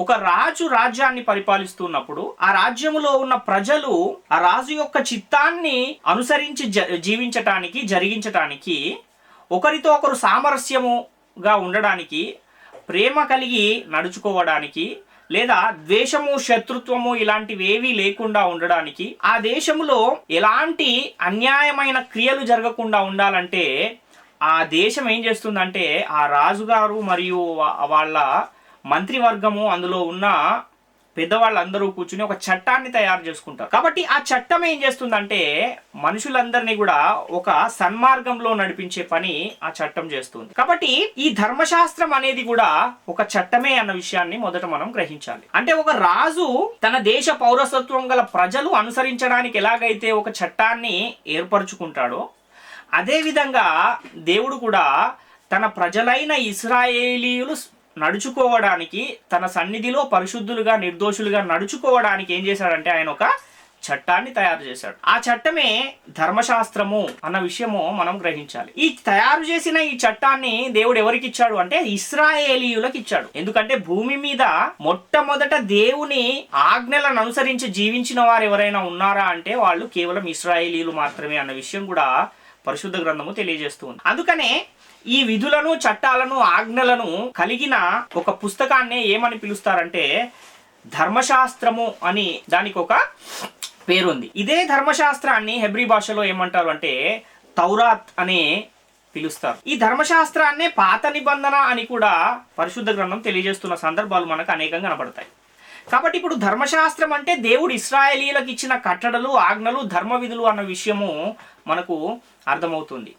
ఒక రాజు రాజ్యాన్ని పరిపాలిస్తున్నప్పుడు ఆ రాజ్యములో ఉన్న ప్రజలు ఆ రాజు యొక్క చిత్తాన్ని అనుసరించి జీవించటానికి, జరిగించటానికి, ఒకరితో ఒకరు సామరస్యముగా ఉండడానికి, ప్రేమ కలిగి నడుచుకోవడానికి, లేదా ద్వేషము, శత్రుత్వము ఇలాంటివి ఏవీ లేకుండా ఉండడానికి, ఆ దేశంలో ఎలాంటి అన్యాయమైన క్రియలు జరగకుండా ఉండాలంటే ఆ దేశం ఏం చేస్తుందంటే ఆ రాజుగారు మరియు వాళ్ళ మంత్రివర్గము, అందులో ఉన్న పెద్దవాళ్ళందరూ కూర్చుని ఒక చట్టాన్ని తయారు చేసుకుంటారు. కాబట్టి ఆ చట్టం ఏం చేస్తుందంటే మనుషులందరినీ కూడా ఒక సన్మార్గంలో నడిపించే పని ఆ చట్టం చేస్తుంది. కాబట్టి ఈ ధర్మశాస్త్రం అనేది కూడా ఒక చట్టమే అన్న విషయాన్ని మొదట మనం గ్రహించాలి. అంటే ఒక రాజు తన దేశ పౌరసత్వం గల ప్రజలు అనుసరించడానికి ఎలాగైతే ఒక చట్టాన్ని ఏర్పరచుకుంటాడో, అదేవిధంగా దేవుడు కూడా తన ప్రజలైన ఇశ్రాయేలీయులు నడుచుకోవడానికి, తన సన్నిధిలో పరిశుద్ధులుగా, నిర్దోషులుగా నడుచుకోవడానికి ఏం చేశాడంటే ఆయన ఒక చట్టాన్ని తయారు చేశాడు. ఆ చట్టమే ధర్మశాస్త్రము అన్న విషయము మనం గ్రహించాలి. ఈ తయారు చేసిన ఈ చట్టాన్ని దేవుడు ఎవరికి ఇచ్చాడు అంటే ఇశ్రాయేలీయులకు ఇచ్చాడు. ఎందుకంటే భూమి మీద మొట్టమొదట దేవుని ఆజ్ఞలను అనుసరించి జీవించిన వారు ఎవరైనా ఉన్నారా అంటే వాళ్ళు కేవలం ఇశ్రాయేలీయులు మాత్రమే అన్న విషయం కూడా పరిశుద్ధ గ్రంథము తెలియజేస్తుంది. అందుకనే ఈ విధులను, చట్టాలను, ఆజ్ఞలను కలిగిన ఒక పుస్తకాన్నే ఏమని పిలుస్తారంటే ధర్మశాస్త్రము అని దానికి ఒక పేరుంది. ఇదే ధర్మశాస్త్రాన్ని హెబ్రీ భాషలో ఏమంటారు అంటే తౌరాత్ అని పిలుస్తారు. ఈ ధర్మశాస్త్రాన్నే పాత నిబంధన అని కూడా పరిశుద్ధ గ్రంథం తెలియజేస్తున్న సందర్భాలు మనకు అనేకంగా కనబడతాయి. కాబట్టి ఇప్పుడు ధర్మశాస్త్రం అంటే దేవుడు ఇశ్రాయేలీయులకు ఇచ్చిన కట్టడలు, ఆజ్ఞలు, ధర్మ విధులు అన్న విషయము మనకు అర్థమవుతుంది.